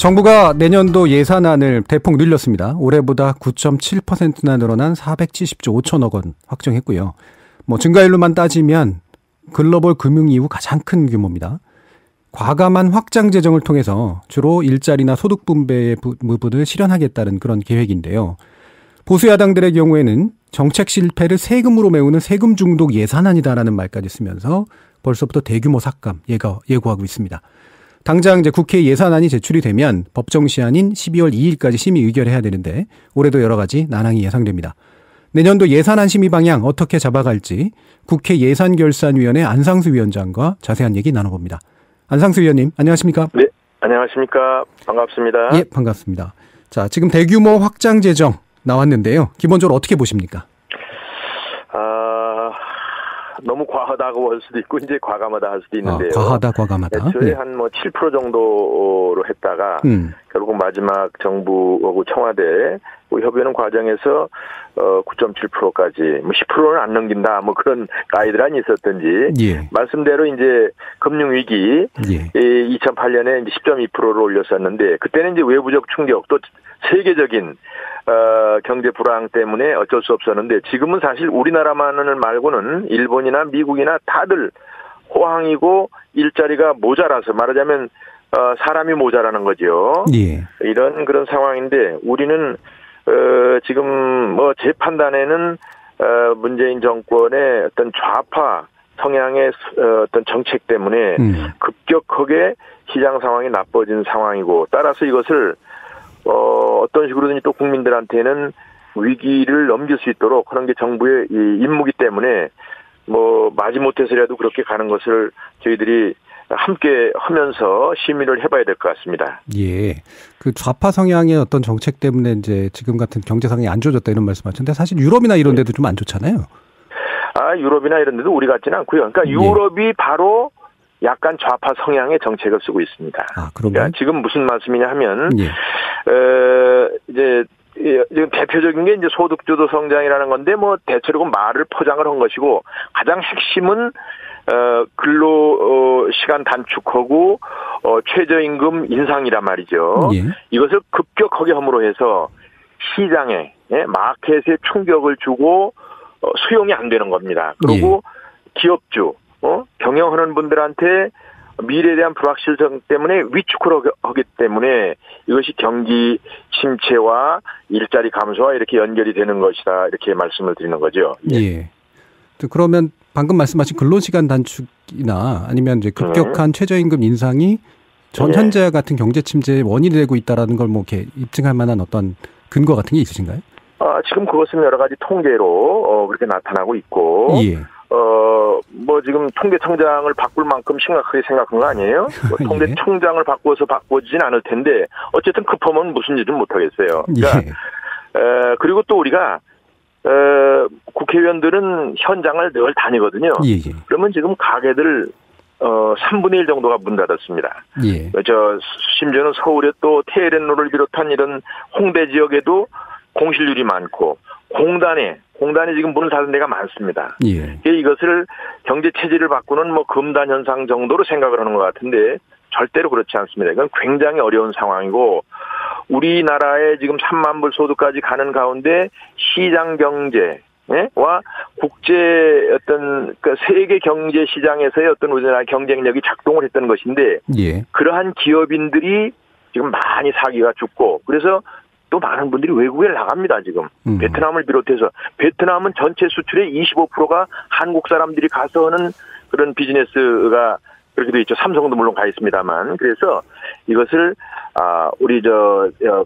정부가 내년도 예산안을 대폭 늘렸습니다. 올해보다 9.7%나 늘어난 470조 5천억 원 확정했고요. 증가율로만 따지면 글로벌 금융 이후 가장 큰 규모입니다. 과감한 확장 재정을 통해서 주로 일자리나 소득 분배의 부분을 실현하겠다는 그런 계획인데요. 보수 야당들의 경우에는 정책 실패를 세금으로 메우는 세금 중독 예산안이다라는 말까지 쓰면서 벌써부터 대규모 삭감 예고하고 있습니다. 당장 이제 국회 예산안이 제출이 되면 법정 시한인 12월 2일까지 심의 의결해야 되는데 올해도 여러 가지 난항이 예상됩니다. 내년도 예산안 심의 방향 어떻게 잡아갈지 국회 예산결산위원회 안상수 위원장과 자세한 얘기 나눠봅니다. 안상수 위원님, 안녕하십니까? 네, 안녕하십니까? 반갑습니다. 예, 반갑습니다. 자, 지금 대규모 확장 재정 나왔는데요. 기본적으로 어떻게 보십니까? 너무 과하다고 할 수도 있고 이제 과감하다 할 수도 있는데요. 과감하다. 애초에 한 7% 정도로 했다가 결국 마지막 정부하고 청와대 협의하는 과정에서 9.7%까지 10%는 안 넘긴다 그런 가이드라인이 있었던지 말씀대로 이제 금융 위기 2008년에 이제 10.2%를 올렸었는데 그때는 이제 외부적 충격 또 세계적인 경제 불황 때문에 어쩔 수 없었는데 지금은 사실 우리나라만을 말고는 일본이나 미국이나 다들 호황이고 일자리가 모자라서 말하자면 사람이 모자라는 거죠. 이런 그런 상황인데 우리는 지금 제 판단에는 문재인 정권의 어떤 좌파 성향의 어떤 정책 때문에 급격하게 시장 상황이 나빠진 상황이고 따라서 이것을 어떤 식으로든지 또 국민들한테는 위기를 넘길 수 있도록 그런 게 정부의 이 임무기 때문에 마지못해서라도 그렇게 가는 것을 저희들이 함께 하면서 심의를 해봐야 될 것 같습니다. 예. 그 좌파 성향의 어떤 정책 때문에 이제 지금 같은 경제 상황이 안 좋아졌다 이런 말씀하셨는데 사실 유럽이나 이런 데도 좀 안 좋잖아요. 유럽이나 이런 데도 우리 같지는 않고요. 그러니까 유럽이 바로 약간 좌파 성향의 정책을 쓰고 있습니다. 그러니까 지금 무슨 말씀이냐 하면, 이제, 지금 대표적인 게 이제 소득주도 성장이라는 건데, 대체로 말을 포장을 한 것이고, 가장 핵심은, 근로, 시간 단축하고, 최저임금 인상이란 말이죠. 이것을 급격하게 함으로 해서 시장에, 마켓에 충격을 주고, 수용이 안 되는 겁니다. 그리고 기업주, 경영하는 분들한테 미래에 대한 불확실성 때문에 위축을 하기 때문에 이것이 경기 침체와 일자리 감소와 이렇게 연결이 되는 것이다. 이렇게 말씀을 드리는 거죠. 예. 그러면 방금 말씀하신 근로시간 단축이나 아니면 이제 급격한 최저임금 인상이 현재와 같은 경제 침체의 원인이 되고 있다라는 걸 이렇게 입증할 만한 어떤 근거 같은 게 있으신가요? 지금 그것은 여러 가지 통계로 그렇게 나타나고 있고 지금 통계청장을 바꿀 만큼 심각하게 생각한 거 아니에요? 통계청장을 바꾸진 않을 텐데 어쨌든 급하면 무슨 일은 못 하겠어요. 그러니까 그리고 또 우리가 국회의원들은 현장을 늘 다니거든요. 그러면 지금 가게들 3분의 1 정도가 문 닫았습니다. 심지어는 서울에 또 테헤란로를 비롯한 이런 홍대 지역에도 공실률이 많고 공단이 지금 문을 닫은 데가 많습니다. 이것을 경제 체질을 바꾸는 금단 현상 정도로 생각을 하는 것 같은데 절대로 그렇지 않습니다. 이건 굉장히 어려운 상황이고 우리나라에 지금 3만 불 소득까지 가는 가운데 시장 경제와 국제 어떤 세계 경제 시장에서의 어떤 우리나라 경쟁력이 작동을 했던 것인데 그러한 기업인들이 지금 많이 사기가 죽고 그래서 또 많은 분들이 외국에 나갑니다, 지금. 베트남을 비롯해서. 베트남은 전체 수출의 25%가 한국 사람들이 가서 하는 그런 비즈니스가 그렇게 돼 있죠. 삼성도 물론 가 있습니다만. 그래서 이것을, 우리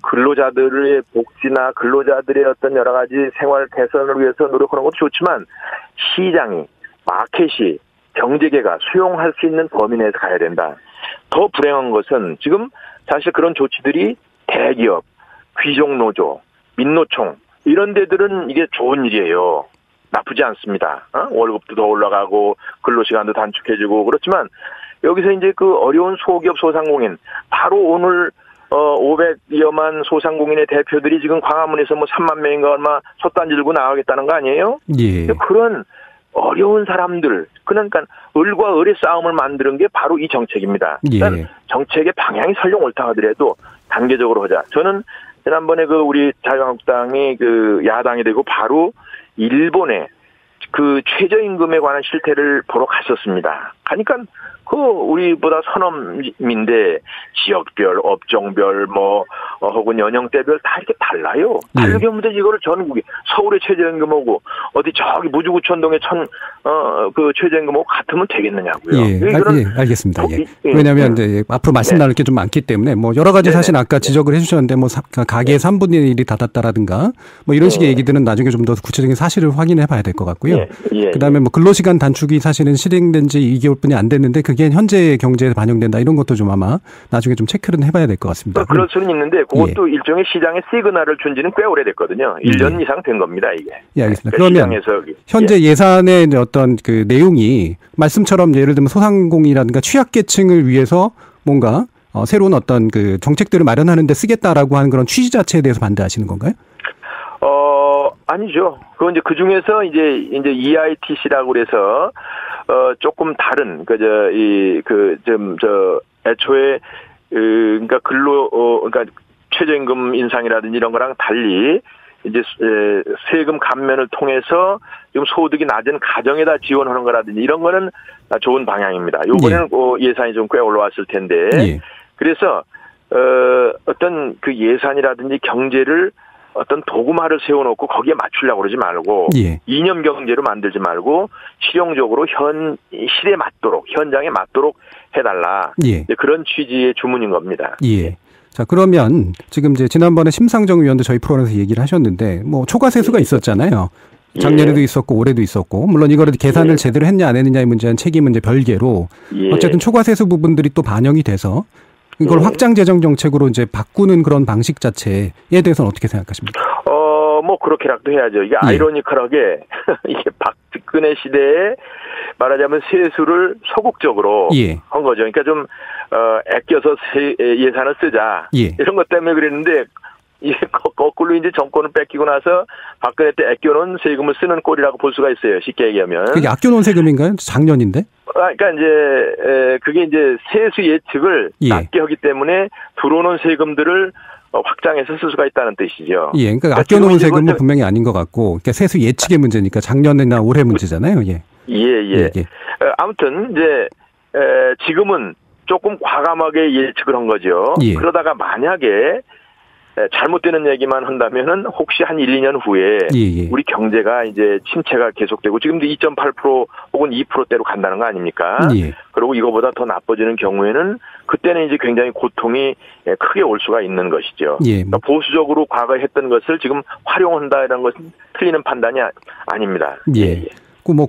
근로자들의 복지나 근로자들의 어떤 여러 가지 생활 개선을 위해서 노력하는 것도 좋지만 시장이, 마켓이, 경제계가 수용할 수 있는 범위 내에서 가야 된다. 더 불행한 것은 지금 사실 그런 조치들이 대기업, 귀족노조, 민노총 이런 데들은 이게 좋은 일이에요. 나쁘지 않습니다. 월급도 더 올라가고 근로시간도 단축해주고 그렇지만 여기서 이제 그 어려운 소기업 소상공인 바로 오늘 500여만 소상공인의 대표들이 지금 광화문에서 3만 명인가 얼마 솥단 들고 나가겠다는 거 아니에요? 그런 어려운 사람들 그러니까 을과 을의 싸움을 만드는 게 바로 이 정책입니다. 그러니까 정책의 방향이 설령 옳다 하더라도 단계적으로 하자. 저는 지난번에 우리 자유한국당이 야당이 되고 바로 일본에 최저임금에 관한 실태를 보러 갔었습니다. 가니까 우리보다 선험인데 지역별, 업종별, 혹은 연령대별 다 이렇게 달라요. 다르게 문제 이거를 전국에 서울의 최저임금하고 어디 저기 무주구천동의 최저임금하고 같으면 되겠느냐고요. 예, 알겠습니다. 왜냐하면 이제 앞으로 말씀 나눌 게 좀 많기 때문에 여러 가지 사실 아까 지적을 해주셨는데 가계의 3분의 1이 다 닿았다라든가 이런 식의 얘기들은 나중에 좀 더 구체적인 사실을 확인해 봐야 될 것 같고요. 그다음에 근로시간 단축이 사실은 실행된 지 2개월뿐이 안 됐는데 그게 현재 경제에 반영된다 이런 것도 좀 아마 나중에 좀 체크를 해봐야 될 것 같습니다. 그럴 수는 있는데 그것도 일종의 시장에 시그널을 준 지는 꽤 오래됐거든요. 1년 이상 된 겁니다, 이게. 예, 알겠습니다. 그러면 현재 예산의 어떤 내용이 말씀처럼 예를 들면 소상공인이라든가 취약계층을 위해서 뭔가 새로운 어떤 정책들을 마련하는 데 쓰겠다라고 하는 그런 취지 자체에 대해서 반대하시는 건가요? 아니죠. 그 중에서 이제 EITC라고 그래서 조금 다른 애초에 그러니까 그러니까 최저임금 인상이라든지 이런 거랑 달리 이제 세금 감면을 통해서 지금 소득이 낮은 가정에다 지원하는 거라든지 이런 거는 좋은 방향입니다. 이번에는 예산이 좀 꽤 올라왔을 텐데 그래서 어떤 예산이라든지 경제를 어떤 도구마를 세워놓고 거기에 맞추려고 그러지 말고 이념 경제로 만들지 말고 실용적으로 실에 맞도록 현장에 맞도록 해달라. 그런 취지의 주문인 겁니다. 자, 그러면 지금 이제 지난번에 심상정 위원도 저희 프로그램에서 얘기를 하셨는데 초과세수가 있었잖아요. 작년에도 있었고 올해도 있었고 물론 이거를 계산을 제대로 했냐 안 했느냐의 문제는 책임은 이제 별개로 어쨌든 초과세수 부분들이 또 반영이 돼서 이걸 확장 재정 정책으로 이제 바꾸는 그런 방식 자체에 대해서는 어떻게 생각하십니까? 그렇게라도 해야죠. 이게 아이러니컬하게 이게 박근혜 시대에 말하자면 세수를 소극적으로 한 거죠. 그러니까 좀 아껴서 예산을 쓰자 이런 것 때문에 그랬는데 이게 거꾸로 이제 정권을 뺏기고 나서 박근혜 때 아껴놓은 세금을 쓰는 꼴이라고 볼 수가 있어요. 쉽게 얘기하면. 그게 아껴놓은 세금인가요? 작년인데? 그러니까 이제 그게 이제 세수 예측을 낮게 하기 때문에 들어오는 세금들을 확장해서 쓸 수가 있다는 뜻이죠. 그러니까 아껴놓은 세금은 분명히 아닌 것 같고, 그러니까 세수 예측의 문제니까 작년이나 올해 문제잖아요. 아무튼 이제 지금은 조금 과감하게 예측을 한 거죠. 그러다가 만약에 잘못되는 얘기만 한다면은 혹시 한 1, 2년 후에 우리 경제가 이제 침체가 계속되고 지금도 2.8% 혹은 2%대로 간다는 거 아닙니까? 그리고 이거보다 더 나빠지는 경우에는 그때는 이제 굉장히 고통이 크게 올 수가 있는 것이죠. 그러니까 보수적으로 과거에 했던 것을 지금 활용한다 이런 것은 틀리는 판단이 아닙니다.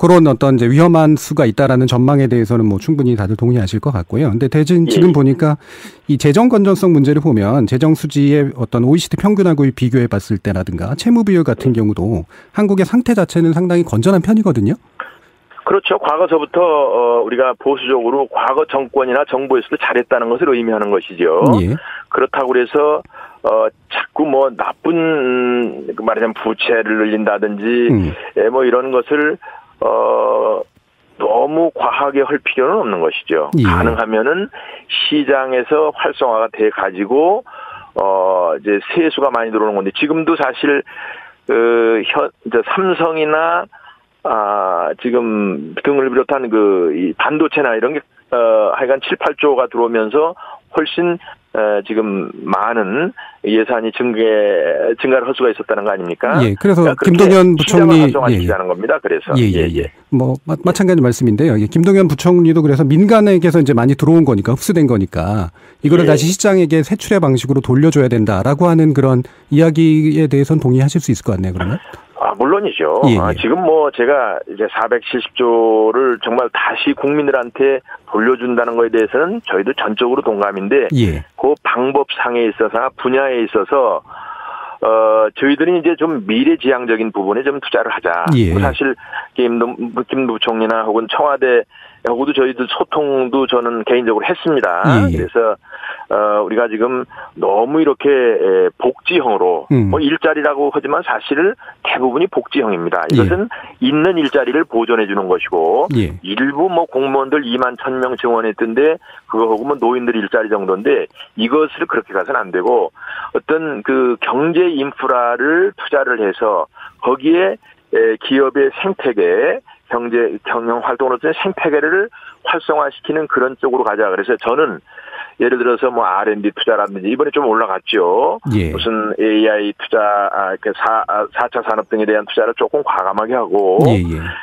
그런 어떤 이제 위험한 수가 있다라는 전망에 대해서는 충분히 다들 동의하실 것 같고요. 근데 지금 보니까 이 재정 건전성 문제를 보면 재정 수지의 어떤 OECD 평균하고 비교해 봤을 때라든가 채무 비율 같은 경우도 한국의 상태 자체는 상당히 건전한 편이거든요. 그렇죠. 과거서부터 우리가 보수적으로 과거 정권이나 정부에서도 잘했다는 것을 의미하는 것이죠. 그렇다고 그래서 자꾸 나쁜 말하자면 부채를 늘린다든지 이런 것을 너무 과하게 할 필요는 없는 것이죠. 가능하면은 시장에서 활성화가 돼 가지고 이제 세수가 많이 들어오는 건데 지금도 사실 이제 삼성이나 지금 등을 비롯한 이 반도체나 이런 게 하여간 7, 8조가 들어오면서 훨씬 지금 많은 예산이 증가를 할 수가 있었다는 거 아닙니까? 그래서 김동연 부총리 활성화시키자는 겁니다. 그래서 마찬가지 말씀인데요. 김동연 부총리도 그래서 민간에게서 이제 많이 들어온 거니까 흡수된 거니까 이거를 다시 시장에게 세출의 방식으로 돌려줘야 된다라고 하는 그런 이야기에 대해서는 동의하실 수 있을 것 같네요. 그러면. 물론이죠. 지금 제가 이제 470조를 정말 다시 국민들한테 돌려준다는 거에 대해서는 저희도 전적으로 동감인데 그 방법상에 있어서 분야에 있어서 저희들이 이제 좀 미래지향적인 부분에 좀 투자를 하자. 사실 김 부총리나 혹은 청와대 하고도 저희들 소통도 저는 개인적으로 했습니다. 그래서 우리가 지금 너무 이렇게 복지형으로 뭐 일자리라고 하지만 사실 대부분이 복지형입니다. 이것은 있는 일자리를 보존해 주는 것이고 일부 뭐 공무원들 2만 1,000명 증원했던데 그거하고 뭐 노인들 일자리 정도인데 이것을 그렇게 가서는 안 되고 어떤 그 경제 인프라를 투자를 해서 거기에 기업의 생태계 경영 활동으로서의 생태계를 활성화시키는 그런 쪽으로 가자. 그래서 저는 예를 들어서 뭐 R&D 투자라든지 이번에 좀 올라갔죠. 무슨 AI 투자, 4차 산업 등에 대한 투자를 조금 과감하게 하고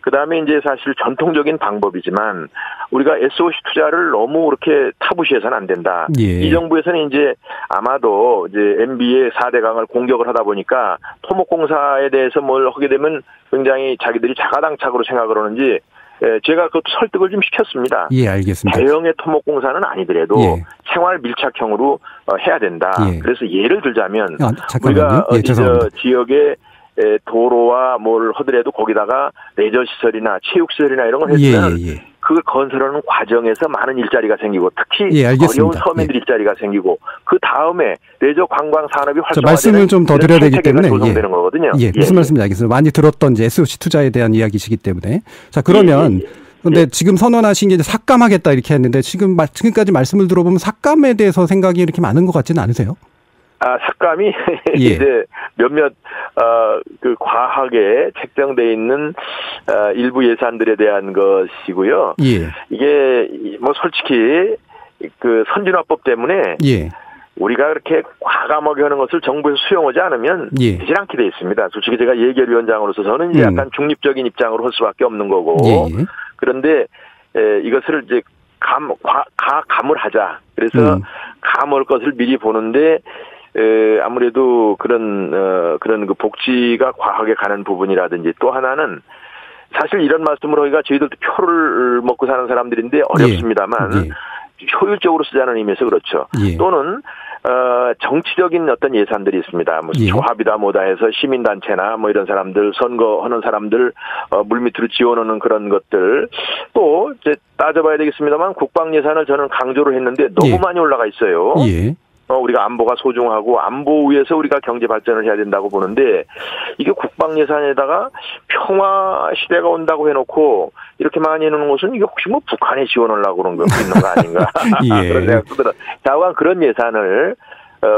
그다음에 이제 사실 전통적인 방법이지만 우리가 SOC 투자를 너무 그렇게 타부시해서는 안 된다. 이 정부에서는 이제 아마도 이제 MB의 4대 강을 공격을 하다 보니까 토목공사에 대해서 뭘 하게 되면 굉장히 자기들이 자가당착으로 생각을 하는지 제가 그것도 설득을 좀 시켰습니다. 알겠습니다. 대형의 토목공사는 아니더라도 생활 밀착형으로 해야 된다. 그래서 예를 들자면 우리가 지역의 도로와 뭘 하더라도 거기다가 레저 시설이나 체육 시설이나 이런 걸 했으면 그걸 건설하는 과정에서 많은 일자리가 생기고 특히 어려운 서민들 일자리가 생기고 그 다음에 레저 관광 산업이 활성화되는 말씀을 좀 더 드려야 되기 때문에 조성되는 거거든요. 무슨 말씀인지 알겠습니다. 많이 들었던 이제 SOC 투자에 대한 이야기시기 때문에 자 그러면 근데 지금 선언하신 게 이제 삭감하겠다 이렇게 했는데 지금까지 말씀을 들어보면 삭감에 대해서 생각이 이렇게 많은 것 같지는 않으세요? 삭감이 이제 몇몇 그 과하게 책정돼 있는 일부 예산들에 대한 것이고요. 이게 뭐 솔직히 그 선진화법 때문에 우리가 그렇게 과감하게 하는 것을 정부에서 수용하지 않으면 되지 않게 돼 있습니다. 솔직히 제가 예결위원장으로서 저는 이제 약간 중립적인 입장으로 할 수밖에 없는 거고 그런데 이것을 이제 감을 하자. 그래서 감할 것을 미리 보는데 아무래도 그런 그 복지가 과하게 가는 부분이라든지 또 하나는 사실 이런 말씀을 하기가 저희들도 표를 먹고 사는 사람들인데 어렵습니다만 효율적으로 쓰자는 의미에서 그렇죠. 또는 정치적인 어떤 예산들이 있습니다. 뭐 조합이다 뭐다 해서 시민단체나 뭐 이런 사람들 선거하는 사람들 물밑으로 지원하는 그런 것들 또 이제 따져봐야 되겠습니다만 국방 예산을 저는 강조를 했는데 너무 많이 올라가 있어요. 우리가 안보가 소중하고 안보 위에서 우리가 경제 발전을 해야 된다고 보는데 이게 국방 예산에다가 평화 시대가 온다고 해놓고 이렇게 많이 해놓는 것은 이게 혹시 뭐 북한에 지원하려고 그런 거 있는 거 아닌가 그런 생각도 들어요. 다만 그런 예산을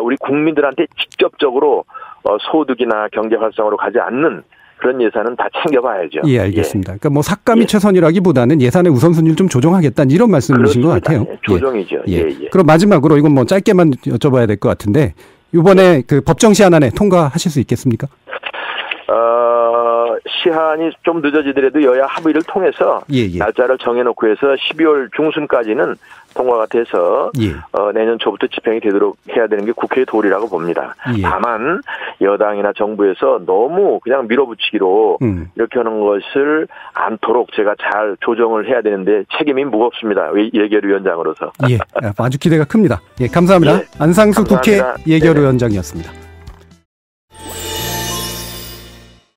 우리 국민들한테 직접적으로 소득이나 경제 활성으로 가지 않는 그런 예산은 다 챙겨봐야죠. 알겠습니다. 그러니까 뭐 삭감이 최선이라기보다는 예산의 우선순위를 좀 조정하겠다는 이런 말씀이신 것 같아요. 조정이죠. 그럼 마지막으로 이건 뭐 짧게만 여쭤봐야 될 것 같은데 이번에 그 법정 시한안에 통과하실 수 있겠습니까? 시한이 좀 늦어지더라도 여야 합의를 통해서 날짜를 정해놓고 해서 12월 중순까지는 통과가 돼서 내년 초부터 집행이 되도록 해야 되는 게 국회의 도리라고 봅니다. 다만 여당이나 정부에서 너무 그냥 밀어붙이기로 이렇게 하는 것을 않도록 제가 잘 조정을 해야 되는데 책임이 무겁습니다. 예결위원장으로서. 아주 기대가 큽니다. 감사합니다. 안상수 감사합니다. 국회 예결위원장이었습니다.